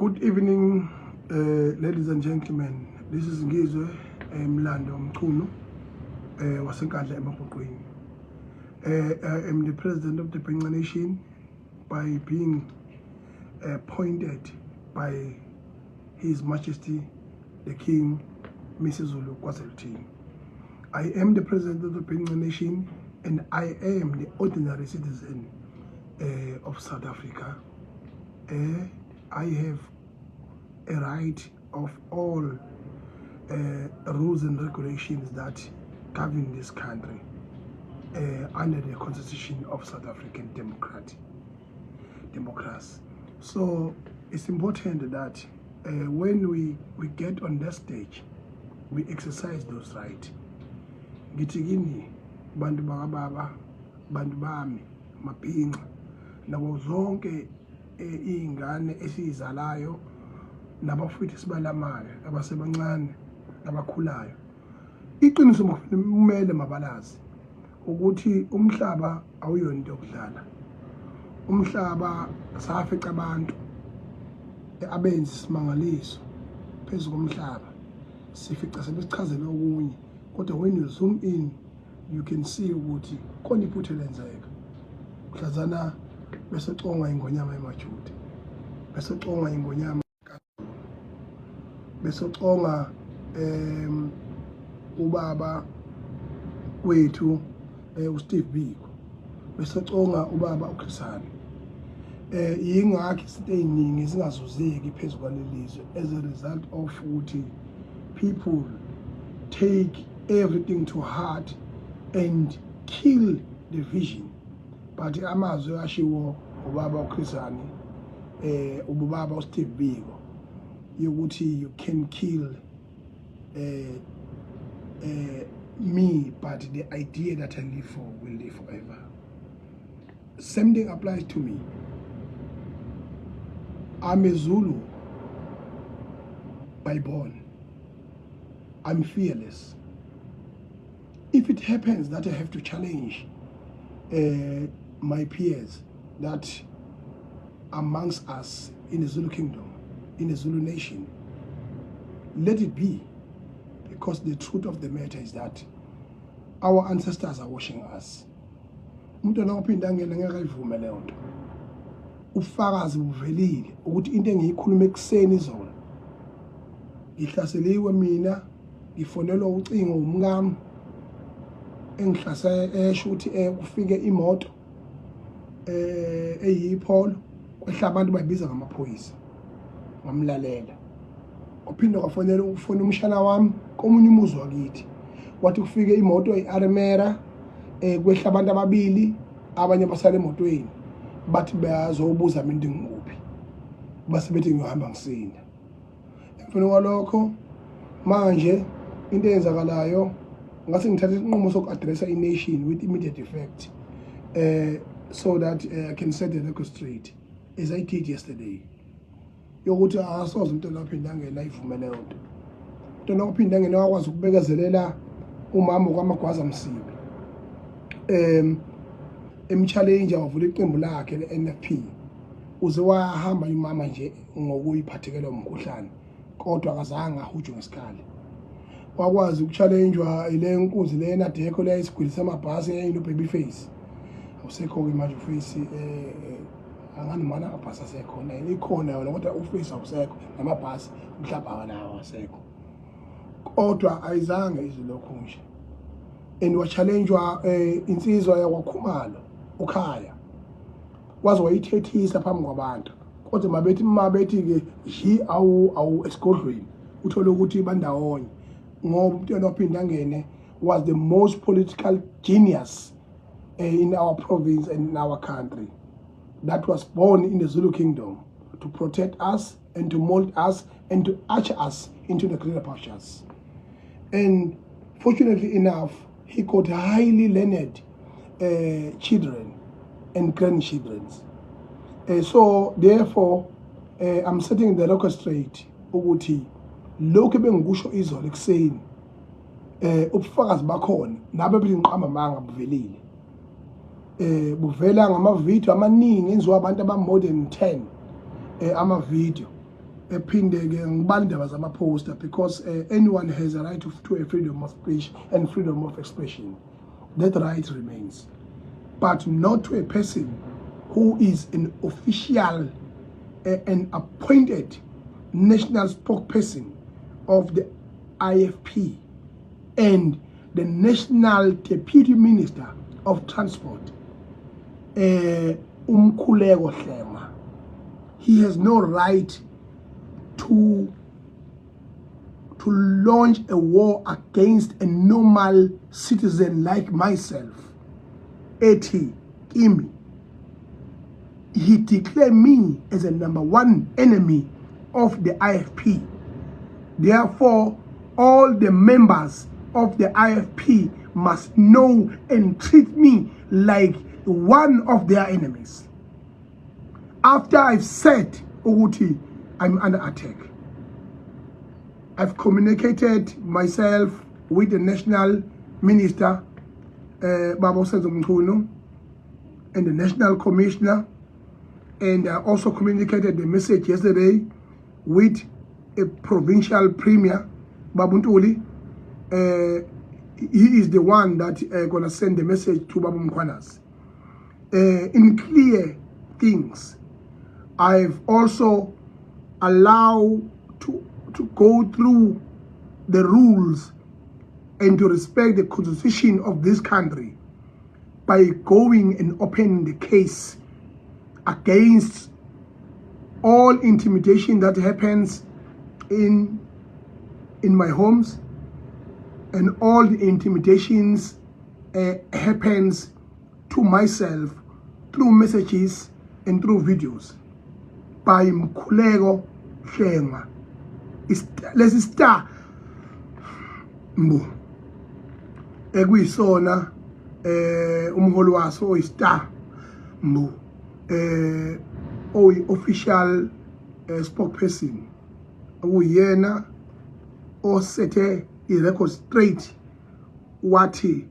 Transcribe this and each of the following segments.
Good evening, ladies and gentlemen. This is Ngizwe Mlando Mchunu wasenkandla eMaphoqweni. I am the president of the Bhenqa Nation by being appointed by His Majesty the King Misuzulu KwaZulu. I am the president of the Bhenqa Nation and I am the ordinary citizen of South Africa. I have a right of all rules and regulations that govern this country under the Constitution of South African democracy. So it's important that when we get on that stage, we exercise those rights. Gitigini, bantu bakababa, bantu bami, mabhinqa, nabo zonke ingane esizalayo nabafowethu sibalamayo abasebancane nabakhulayo. Iqiniso kumele mabalazi ukuthi umhlaba awuyona into yokudlala. Umhlaba safica abantu abenzi isimangaliso phezu komhlaba. Sifica sebesichazela okunye. Kodwa when you zoom in, you can see ukuthi khona iphutha lenzeka. Mhlazana bese xonga ingonyama emajuda. Bese xonga ingonyama bese xonga ubaba wethu uSteve Biko. Bese xonga ubaba uKhrisani. Yingakho izinto eziningi zingazuzeki phezu kwalelizwe as a result of ukuthi people take everything to heart and kill the vision. But amazwi ashiwo ubaba uKhrisani ubaba uSteve Biko yokuthi you can kill me, but the idea that I live for will live forever. Same thing applies to me. I'm a Zulu by born. I'm fearless. If it happens that I have to challenge my peers that amongst us in the Zulu kingdom, in the Zulu nation, let it be, because the truth of the matter is that our ancestors are watching us. Umuntu nophinda ngene ngeke leyo nto. Ufakazi buvelile ukuthi into engiyikhuluma ekseni izolo. Ngihlaseliwe mina, ngifonelwa ucingo umngami engihlase esho ukuthi kufike imoto eyipholo kwehla abantu bayibiza ngamaphoyisa. Ngamlalela. Ophinda kwafonela ufona umshana wami komunye umuzi wakithi. Wathi kufike imoto eArmera kwehla abantu ababili abanye basale emotweni. Bathi bayazobuza mina ngikuphi. Base bethi ngihamba ngisinda. Emfuna kwalokho manje into eyenzakalayo ngase ngithathe isinqumo soku-addressa i-nation with immediate effect so that I can set the record straight as I did yesterday. Yokuthi asoze umuntu laphinda ngena ivumele yonke. Umuntu laphinda ngena wakwazi ukubekezelela umama kwaMagwaza Msibi. Challenge wavula iqembu lakhe le-NFP. Uze wahamba imama nje ngokuyiphathekela umkhuhlane. Kodwa akazange ahujwe ngesikali. Wakwazi ukuchallengewa ile nkunzi le enadekho le isigwili samabhasi eyino babyface. Awusekho ke manje uface angani mana abhasi asekhona ikhona yona kodwa uface awusekho namabhasi umhlaba nawo asekho. Kodwa ayizange izilokho nje. And wa challengewa insizwa yakwaKhumalo ukhaya. Wazi wayithethisa phambi kwabantu. Kodwa mabethi ke yi awu esigodlweni uthola ukuthi bandawonye. Ngoba umuntu enophinda ngene was the most political genius in our province and in our country, that was born in the Zulu kingdom to protect us and to mold us and to usher us into the greater pastures. And fortunately enough, he got highly learned children and grandchildren. So therefore, I'm setting the record straight ukuthi lokho bengikusho izolo ekseni ubufakazi bakhona nabe belinqamba manga buvelile. Buvela ngamavideo amaningi enziwa abantu aba more than 10 ama video ephindeke ngibala indaba zama-poster because anyone has a right to a freedom of speech and freedom of expression. That right remains, but not to a person who is an official and appointed national spokesperson of the IFP and the National Deputy Minister of Transport, Umkhuleko Hlema. He has no right to launch a war against a normal citizen like myself. Eti Kimi. He declared me as a #1 enemy of the IFP. Therefore, all the members of the IFP must know and treat me like one of their enemies. After I've said, Uguti, I'm under attack, I've communicated myself with the National Minister, Baba Senzo Mkhunu, and the National Commissioner, and I also communicated the message yesterday with a provincial premier, Babuntuli. He is the one that gonna send the message to Babu Mkhwanas. In clear things, I've also allowed to go through the rules and to respect the constitution of this country by going and opening the case against all intimidation that happens in my homes, and all the intimidations happens to myself through messages and through videos by Mkhuleko Hlema. Let's start mbu ekuyisona umholi waso oyistar mbu official spokesperson uyena osethe i-record straight wathi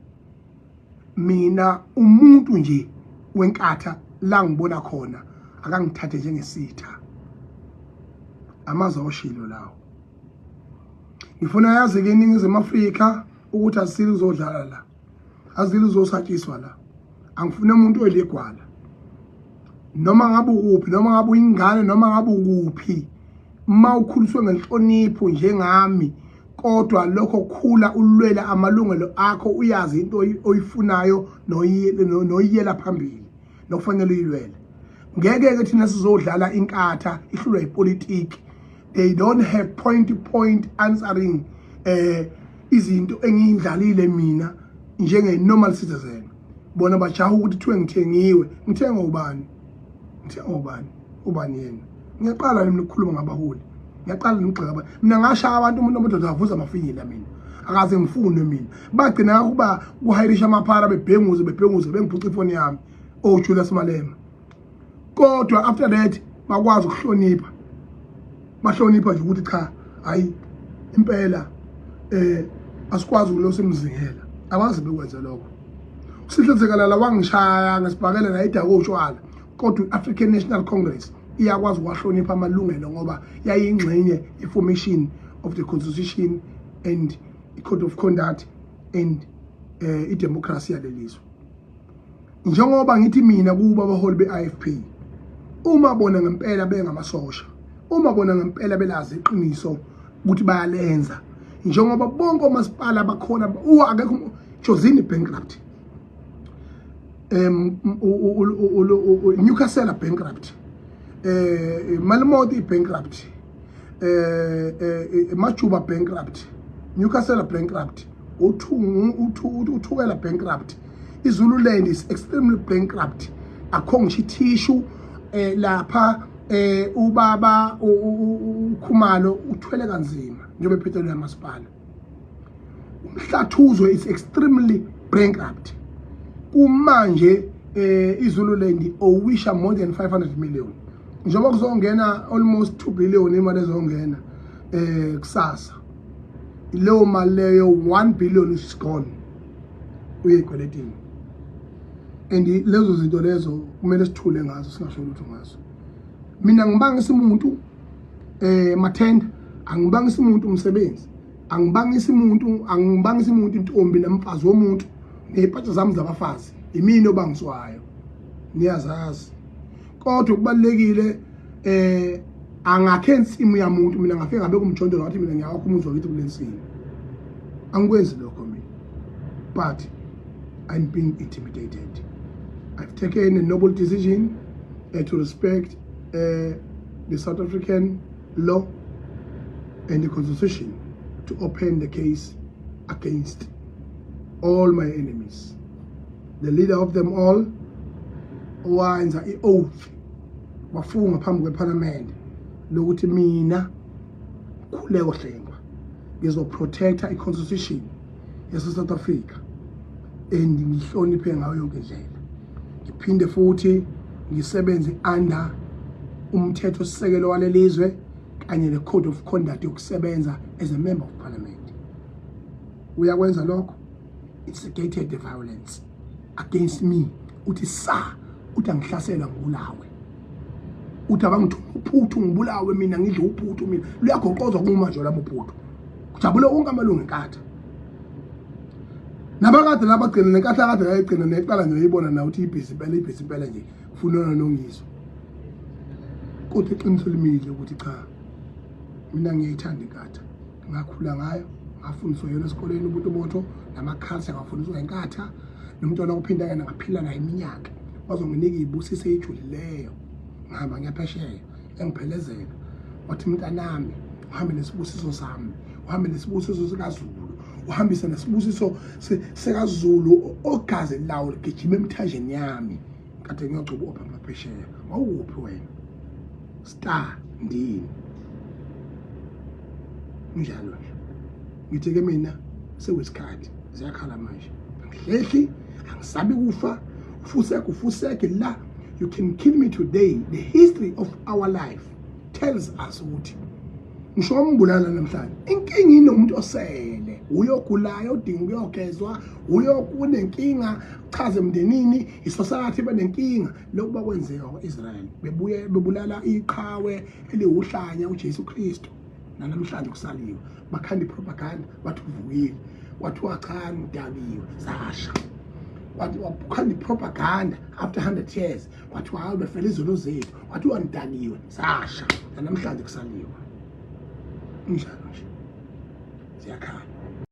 mina umuntu nje wenkatha la ngibona khona akangithathe njengesitha. Amazwi oshilo lawo. Ngifuna yazi ke iNingizimu Afrika ukuthi asile uzodlala la. Azile uzosatshiswa la. Angifuna umuntu olegwala. Noma ngabe ukuphi, noma ngabe uyingane, noma ngabe ukuphi. Ma ukhuliswe ngenhlonipho njengami, kodwa lokho khula ulwela amalungelo akho, uyazi into oyifunayo noyiyela phambili nokufanele uyilwele. Ngeke ke thina sizodlala inkatha ihlulwa ipolitiki. They don't have point to point answering izinto engiyidlalile mina njenge normal citizen. Bona bajaha ukuthi kuthiwe ngithengiwe. Ngithenga ubani? Ngithenga ubani? Ubani yena? Ngiyaqala mina ukukhuluma ngabaholi. Ngiyaqala ngigxeka mina ngashaya abantu umuntu omadoda avuza amafinyela mina. Akaze ngifune mina. Bagcina ukuba kuhayirisha amaphara bebhenguze bengiphuca ifoni yami. Oh Julius Malema. Kodwa after that bakwazi ukuhlonipha. Bahlonipha nje ukuthi cha hayi impela asikwazi ukulosa emzingela. Abazi bekwenza lokho. Usihlezekala wangishaya ngesibhakela la idako utshwala. Kodwa iAfrican National Congress iyakwazi ukwahlonipha amalungelo ngoba yayingxenye information of the constitution and the code of conduct and idemocracy yalelizwe. Njengoba ngithi mina kuba abaholi beIFP, uma bona ngempela bengamasosha, uma bona ngempela belazi iqiniso ukuthi bayalenza, njengoba bonke omasipala bakhona akekho Josini bankrupt, Newcastle bankrupt, Malamodi bankrupt, Machuba bankrupt, Newcastle bankrupt, Uthukela bankrupt. Zululand is extremely bankrupt. Akho tissue lapha ubaba uKhumalo uthwele kanzima njengoba ephethwe yamasipala. Umhlathuzo is extremely bankrupt. Kumanje iZululand owisha more than 500 million. Njengoba kuzongena almost 2 billion imali ezongena kusasa. Leyo mali leyo 1 billion is gone. Uyekweletini. And lezo zinto lezo kumele sithule ngazo singasho lutho ngazo. Mina ngibanga isimuntu mathenda angibangisi umuntu umsebenzi, angibangisi umuntu intombi namfazi womuntu nezipatsha zami zabafazi imini obangiswayo niyazazi. Kodwa kubalekile angakhe insimu yamuntu mina ngafika ngabe kumjondolo wathi mina ngiyakho umuzi wakithi kulensini. Angikwenzi lokho mina, but I'm being intimidated. I've taken a noble decision to respect the South African law and the constitution to open the case against all my enemies. The leader of them all owenza i-oath wafunga phambi kweparlament lokuthi mina Khuleko Hlengwa ngizoprotecta i-constitution yase-South Africa and ngihloniphe ngayo yonke indlela. Ngiphinde futhi ngisebenze under umthetho sisekelo walelizwe kanye ne-code of conduct yokusebenza as a member of parliament. Uyakwenza lokho, instigated the violence against me. Uthi sa uthi angihlasela ngibulawe, uthi abangithuma uphuthu ngibulawe mina ngidle uphuthu mina luyagoqozwa kuma nje labo uphuthu kujabule wonke amalungu enkatha nabakade labagcina nenkatha kade yayigcina neqala nje uyibona na uthi ibhisi impela nje ufuna nongizo. Kodwa iqiniso limile ukuthi cha mina ngiyayithanda inkatha, ngakhula ngayo, ngafundiswa yona esikoleni ubuntu namakhalsa ngafundiswa inkatha, nomntwana ophinda yena ngaphila naye iminyaka bazonginika ibusise ejulileyo. Ngihamba ngiyaphesheya engiphelezela wathi mntanami uhambe nesibusiso sami, uhambe nesibusiso sikaZulu, uhambise nesibusiso sikaZulu ogazi lawo ligijima emthanjeni yami. Kade ngiyogcoba opha phesheya. Wawuphi wena star ndini njalo nje ngithe ke mina sewesikhathi ziyakhala manje ngihlehli angisabi kufa ufuseke la. You can kill me today. The history of our life tells us ukuthi ngisho umbulala namhlanje inkinga inomuntu osele uyogulayo udinga ukuyogezwa uyokunenkinga chaze emndenini isosakathi benenkinga lokhu bakwenzeka kwaIsrael bebuye bebulala iqhawe eliwuhlanya uJesu Kristu namhlanje kusaliwe bakhanda propaganda bathi uvukile wathi wachana udabiwe sasha wathi wakhanda propaganda after 100 years wathi hawu befela izolo zethu wathi wandaniwe sasha namhlanje kusaliwe njalo nje ziyakhala.